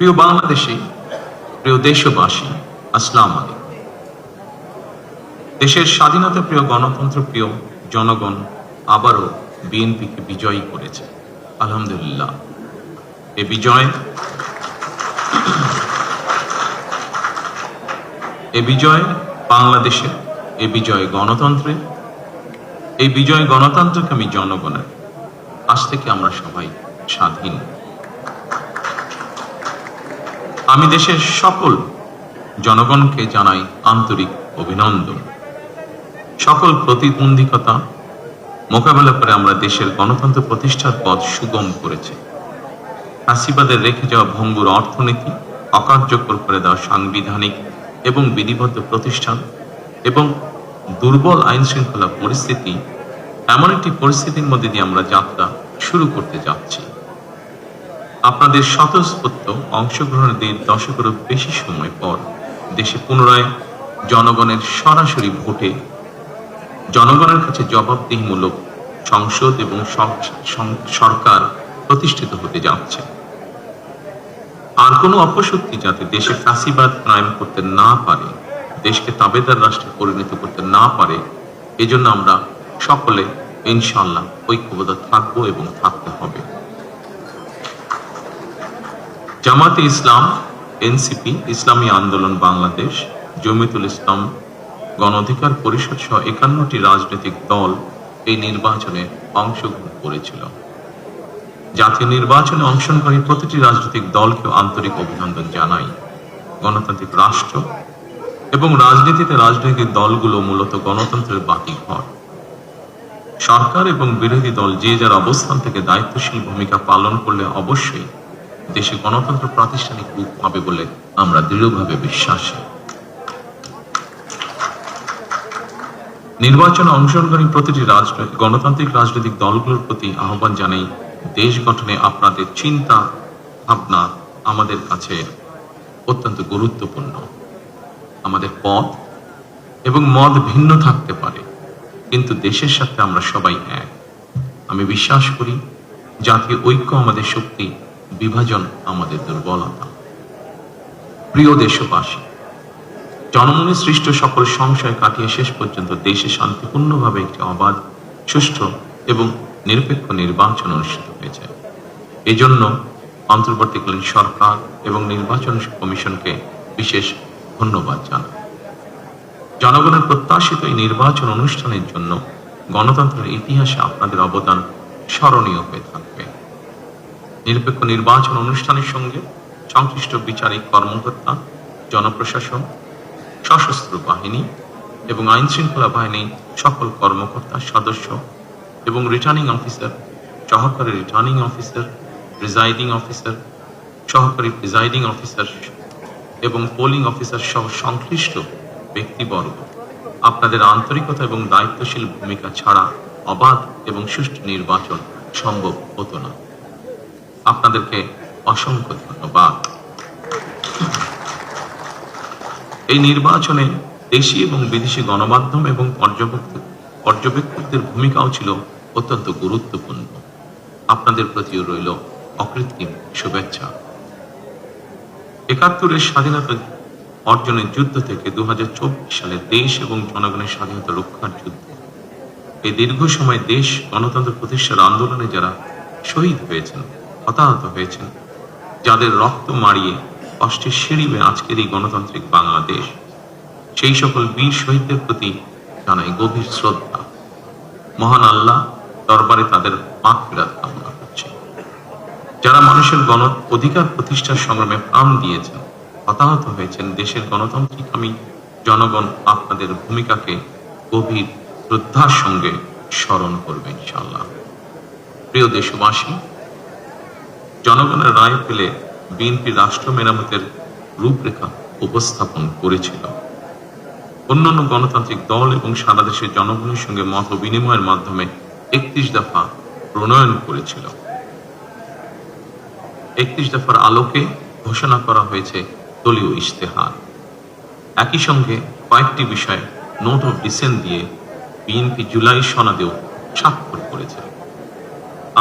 প্রিয় বাংলাদেশী, প্রিয় দেশবাসী, আসসালামু আলাইকুম। দেশের স্বাধীনতা প্রিয়, গণতন্ত্র প্রিয় জনগণ আবারও বিএনপিকে বিজয়ী করেছে, আলহামদুলিল্লাহ। এ বিজয় বাংলাদেশের, এ বিজয় গণতন্ত্রের, এই বিজয় গণতন্ত্রকামী জনগণের। আজ থেকে আমরা সবাই স্বাধীন। আমি দেশের সকল জনগণকে জানাই আন্তরিক অভিনন্দন। সকল প্রতিবন্ধকতা মোকাবেলা করে আমরা দেশের গণতন্ত্র প্রতিষ্ঠার পথ সুগম করেছি। ফ্যাসিবাদের রেখে যাওয়া ভঙ্গুর অর্থনীতি, অকার্যকর করে দেওয়া সাংবিধানিক এবং বিধিবদ্ধ প্রতিষ্ঠান এবং দুর্বল আইন শৃঙ্খলা পরিস্থিতি, এমন একটি পরিস্থিতির মধ্যে দিয়ে আমরা যাত্রা শুরু করতে যাচ্ছি। আপনাদের স্বতঃস্ফূর্ত অংশগ্রহণের 1.5 দশকেরও বেশি সময় পর দেশে পুনরায় জনগণের সরাসরি ভোটে জনগণের কাছে জবাবদিহিমূলক সংসদ এবং সরকার প্রতিষ্ঠিত হতে যাচ্ছে। আর কোনো অপশক্তি যাতে দেশে ফ্যাসিবাদ কায়েম করতে না পারে, দেশকে তাবেদার রাষ্ট্রে পরিণত করতে না পারে, এজন্য আমরা সকলে ইনশাআল্লাহ ঐক্যবদ্ধ থাকবো এবং থাকতে হবে। জামাতে ইসলাম, এনসিপি, ইসলামী আন্দোলন বাংলাদেশ, জমিয়তুল ইসলাম, গণ অধিকার পরিষদ সহ 51টি রাজনৈতিক দল এই নির্বাচনে অংশগ্রহণ করেছিল। জাতীয় নির্বাচনে অংশগ্রহণকারী প্রতিটি রাজনৈতিক দলকে আন্তরিক অভিনন্দন জানাই। গণতান্ত্রিক রাষ্ট্র এবং রাজনীতিতে রাজনৈতিক দলগুলো মূলত গণতন্ত্রের বাতিঘর। সরকার এবং বিরোধী দল যে যার অবস্থান থেকে দায়িত্বশীল ভূমিকা পালন করলে অবশ্যই দেশে গণতন্ত্র প্রাতিষ্ঠানিক রূপ পাবে বলে আমরা দৃঢ়ভাবে বিশ্বাসী। নির্বাচনে অংশগ্রহণকারী প্রতিটি গণতান্ত্রিক রাজনৈতিক দলগুলোর প্রতি আহ্বান জানাই, দেশ গঠনে আপনাদের চিন্তা ভাবনা আমাদের কাছে অত্যন্ত গুরুত্বপূর্ণ। আমাদের পথ এবং মত ভিন্ন থাকতে পারে, কিন্তু দেশের সাথে আমরা সবাই এক। আমি বিশ্বাস করি জাতীয় ঐক্য আমাদের শক্তি, বিভাজন আমাদের দুর্বলতা। প্রিয় দেশবাসী, জনমনে সৃষ্ট সকল সংশয় কাটিয়ে শেষ পর্যন্ত দেশে শান্তিপূর্ণভাবে একটি অবাধ, সুষ্ঠু এবং নিরপেক্ষ নির্বাচন অনুষ্ঠিত হয়েছে। এজন্য অন্তর্বর্তীকালীন সরকার এবং নির্বাচন কমিশনকে বিশেষ ধন্যবাদ জানাই। জনগণের প্রত্যাশিত এই নির্বাচন অনুষ্ঠানের জন্য গণতন্ত্রের ইতিহাসে আপনাদের অবদান স্মরণীয় হয়ে থাকবে। নিরপেক্ষ নির্বাচন অনুষ্ঠানের সঙ্গে সংশ্লিষ্ট বিচারিক কর্মকর্তা, জনপ্রশাসন, সশস্ত্র বাহিনী এবং আইন শৃঙ্খলা বাহিনী সকল কর্মকর্তা, সদস্য এবং রিটার্নিং অফিসার, সহকারী রিটার্নিং অফিসার, প্রিজাইডিং অফিসার, সহকারী প্রিজাইডিং অফিসার এবং পোলিং অফিসার সহ সংশ্লিষ্ট ব্যক্তিবর্গ, আপনাদের আন্তরিকতা এবং দায়িত্বশীল ভূমিকা ছাড়া অবাধ এবং সুষ্ঠু নির্বাচন সম্ভব হতো না। আপনাদেরকে অসংখ্য ধন্যবাদ। এই নির্বাচনে দেশি এবং বিদেশি গণমাধ্যম এবং পর্যবেক্ষকদের ভূমিকাও ছিল অত্যন্ত গুরুত্বপূর্ণ। আপনাদের প্রতিও রইল অকৃত্রিম শুভেচ্ছা। ৭১-এর স্বাধীনতা অর্জনের যুদ্ধ থেকে ২০২৪ সালে দেশ এবং জনগণের স্বাধীনতা রক্ষার যুদ্ধ, এই দীর্ঘ সময় দেশ গণতন্ত্র প্রতিষ্ঠার আন্দোলনে যারা শহীদ হয়েছেন, হতাহত হয়েছেন, যাদের রক্ত মারিয়ে কষ্টের সিঁড়ি বেয়ে আজকের এই গণতান্ত্রিক বাংলাদেশ, সেই সকল বীর শহীদদের প্রতি জানাই গভীর শ্রদ্ধা। মহান আল্লাহ দরবারে তাদের মাগফিরাত কামনা করছে। যারা মানুষের গণ অধিকার প্রতিষ্ঠার সংগ্রামে প্রাণ দিয়েছেন, হতাহত হয়েছেন, দেশের গণতান্ত্রিকামী জনগণ আপনাদের ভূমিকাকে গভীর শ্রদ্ধার সঙ্গে স্মরণ করবে ইনশাআল্লাহ। প্রিয় দেশবাসী, জনগণের রায় পেলে বিএনপি রাষ্ট্র মেরামতের রূপরেখা উপস্থাপন করেছিল। অন্যান্য গণতান্ত্রিক দল এবং সারা দেশের জনগণের সঙ্গে মত বিনিময়ের মাধ্যমে 31 দফা প্রণয়ন করেছিল। 31 দফার আলোকে ঘোষণা করা হয়েছে দলীয় ইশতেহার। একই সঙ্গে কয়েকটি বিষয়ে নোট অফ ডিসেন্ট দিয়ে বিএনপি জুলাই সনদেও স্বাক্ষর করেছে।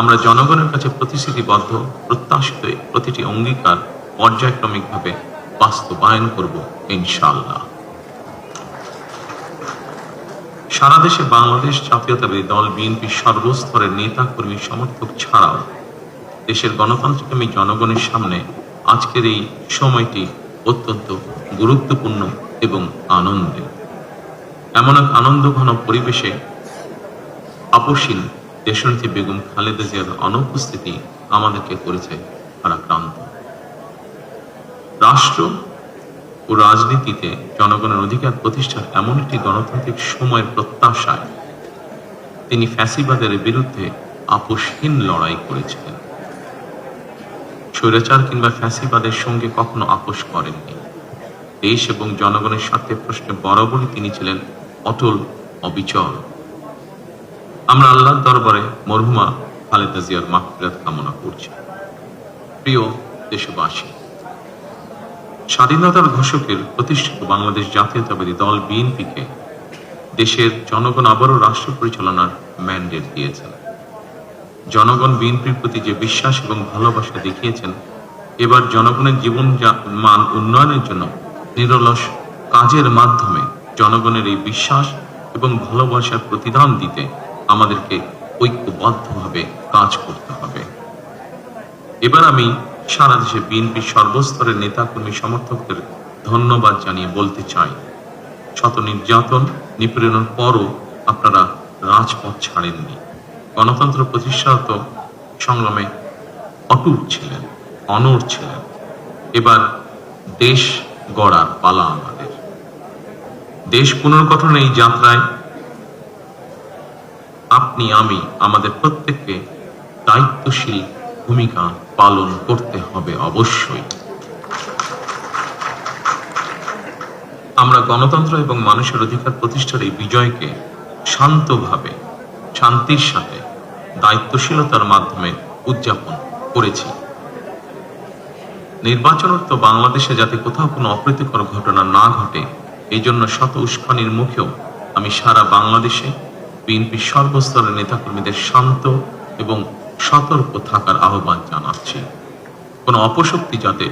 আমরা জনগণের কাছে প্রতিশ্রুতিবদ্ধ, প্রত্যাশিত প্রতিটি অঙ্গীকার পর্যায়ক্রমিকভাবে বাস্তবায়ন করব ইনশাআল্লাহ। সারা দেশে বাংলাদেশ জাতীয়তাবাদী দল বিএনপির সর্বস্তরের নেতা কর্মী সমর্থক ছাড়াও দেশের গণতান্ত্রিকামী জনগণের সামনে আজকের এই সময়টি অত্যন্ত গুরুত্বপূর্ণ এবং আনন্দের। এমন এক আনন্দঘন পরিবেশে আপসীন দেশনেত্রী বেগম খালেদা জিয়ার অনুপস্থিতি আমাদেরকে করেছে ভারাক্রান্ত। রাষ্ট্র ও রাজনীতিতে জনগণের অধিকার প্রতিষ্ঠার এমন একটি গণতান্ত্রিক সময়ের প্রত্যাশায় তিনি ফ্যাসিবাদের বিরুদ্ধে আপোষহীন লড়াই করেছিলেন। স্বৈরাচার কিংবা ফ্যাসিবাদের সঙ্গে কখনো আপোষ করেননি। দেশ এবং জনগণের স্বার্থে প্রশ্নে বরাবরই তিনি ছিলেন অটল, অবিচল। আমরা আল্লাহর দরবারে মরহুমা খালেদা জিয়ার মাগফিরাত কামনা করছি। প্রিয় দেশবাসী, স্বাধীনতার ঘোষকের প্রতিষ্ঠিত বাংলাদেশ জাতীয়তাবাদী দল বিএনপিকে দেশের জনগণ আবারও রাষ্ট্র পরিচালনার ম্যান্ডেট দিয়েছেন। জনগণ বিএনপির প্রতি যে বিশ্বাস এবং ভালোবাসা দেখিয়েছেন, এবার জনগণের জীবন মান উন্নয়নের জন্য নিরলস কাজের মাধ্যমে জনগণের এই বিশ্বাস এবং ভালোবাসার প্রতিদান দিতে আমাদেরকে ঐক্যবদ্ধভাবে কাজ করতে হবে। এবার আমি সারা দেশে বিএনপির সর্বস্তরের নেতাকর্মী সমর্থকদের ধন্যবাদ জানিয়ে বলতে চাই, শত নির্যাতন নিপীড়নের পরও আপনারা রাজপথ ছাড়েননি। গণতন্ত্র প্রতিষ্ঠাত সংগ্রামে অটুট ছিলেন, অনড় ছিলেন। এবার দেশ গড়ার পালা আমাদের। দেশ পুনর্গঠনের এই যাত্রায় আপনি, আমি, আমাদের প্রত্যেককে দায়িত্বশীল ভূমিকা পালন করতে হবে অবশ্যই। আমরা গণতন্ত্র এবং মানুষের অধিকার প্রতিষ্ঠার এই বিজয়কে শান্তভাবে, শান্তির সাথে, দায়িত্বশীলতার মাধ্যমে উদযাপন করেছি। নির্বাচনোত্তর বাংলাদেশে যাতে কোথাও কোনো অপ্রীতিকর ঘটনা না ঘটে, এই জন্য শত উস্কানির মুখেও আমি সারা বাংলাদেশে বিএনপির সর্বস্তরের নেতাকর্মীদের শান্ত এবং সতর্ক থাকার আহ্বান জানাচ্ছি। কোনো অপশক্তি যাতে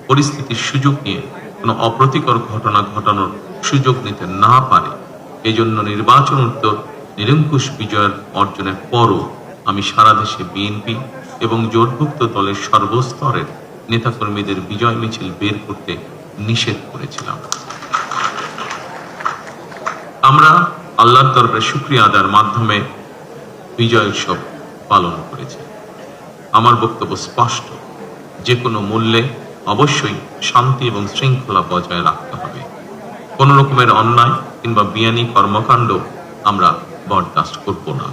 পরিস্থিতির সুযোগ নিয়ে কোনো অপ্রীতিকর ঘটনা ঘটানোর সুযোগ নিতে না পারে, এজন্য নির্বাচনোত্তর নিরঙ্কুশ বিজয়ের অর্জনের পরও আমি সারা দেশে বিএনপি এবং জোটভুক্ত দলের সর্বস্তরের নেতাকর্মীদের বিজয় মিছিল বের করতে নিষেধ করেছিলাম। আমরা আল্লাহর দরবারে শুকরিয়া আদায়ের মাধ্যমে বিজয় উৎসব পালন করেছি। আমার বক্তব্য স্পষ্ট, যে কোনো মূল্যে অবশ্যই শান্তি এবং শৃঙ্খলা বজায় রাখতে হবে। কোন রকমের অন্যায় কিংবা বিয়ানি কর্মকাণ্ড আমরা বরদাস্ত করব না।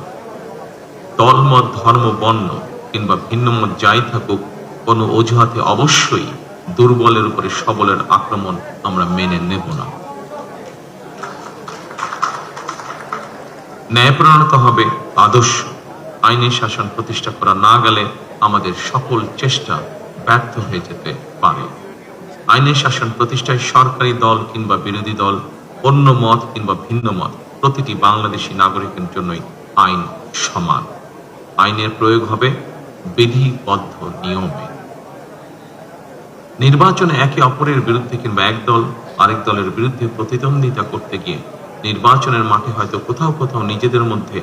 দলমত, ধর্ম, বর্ণ কিংবা ভিন্নমত যাই থাকুক, কোনো অজুহাতে অবশ্যই দুর্বলের উপরে সবলের আক্রমণ আমরা মেনে নেব না। ন্যায়পরায়ণতা হবে আদর্শ। আইনের শাসন প্রতিষ্ঠা করা না গেলে আমাদের সকল চেষ্টা ব্যর্থ হয়ে যেতে পারে। আইনের শাসন প্রতিষ্ঠায় সরকারি দল কিংবা বিরোধী দল, অন্য মত কিংবা ভিন্ন মত, প্রতিটি বাংলাদেশী নাগরিকের জন্যই আইন সমান। আইনের প্রয়োগ হবে বিধিবদ্ধ নিয়মে। নির্বাচনে একে অপরের বিরুদ্ধে কিংবা এক দল আরেক দলের বিরুদ্ধে প্রতিদ্বন্দ্বিতা করতে গিয়ে নির্বাচনের মাঠে হয়তো কোথাও কোথাও নিজেদের মধ্যে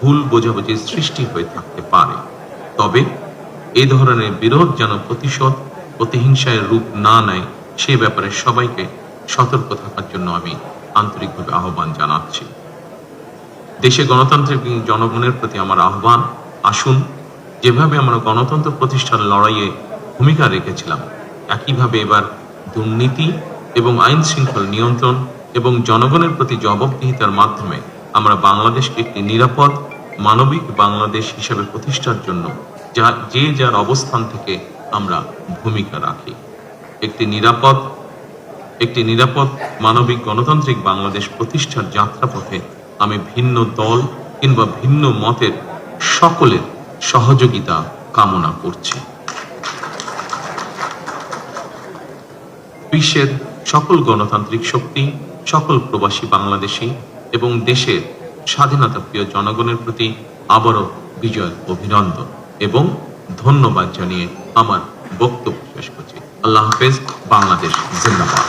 ভুল বোঝাবুঝির সৃষ্টি হয়ে থাকতে পারে। তবে এ ধরনের বিরোধ যেন প্রতিশোধ, প্রতিহিংসায় রূপ না নেয়, সে ব্যাপারে সবাইকে সতর্ক থাকার জন্য আমি আন্তরিকভাবে আহ্বান জানাচ্ছি। দেশে গণতান্ত্রিক জনগণের প্রতি আমার আহ্বান, আসুন যেভাবে আমরা গণতন্ত্র প্রতিষ্ঠার লড়াইয়ে ভূমিকা রেখেছিলাম, একইভাবে এবার দুর্নীতি এবং আইন শৃঙ্খল নিয়ন্ত্রণ এবং জনগণের প্রতি জবাবদিহিতার মাধ্যমে আমরা বাংলাদেশকে একটি নিরাপদ, মানবিক বাংলাদেশ হিসেবে প্রতিষ্ঠার জন্য যে যার অবস্থান থেকে আমরা ভূমিকা রাখি। একটি নিরাপদ মানবিক গণতান্ত্রিক বাংলাদেশ প্রতিষ্ঠার যাত্রাপথে আমি ভিন্ন দল কিংবা ভিন্ন মতের সকলের সহযোগিতা কামনা করছি। বিশ্বের সকল গণতান্ত্রিক শক্তি, সকল প্রবাসী বাংলাদেশী এবং দেশের স্বাধীনতা প্রিয় জনগণের প্রতি আবারও বিজয়ের অভিনন্দন এবং ধন্যবাদ জানিয়ে আমার বক্তব্য শেষ করছি। আল্লাহ হাফেজ। বাংলাদেশ জিন্দাবাদ।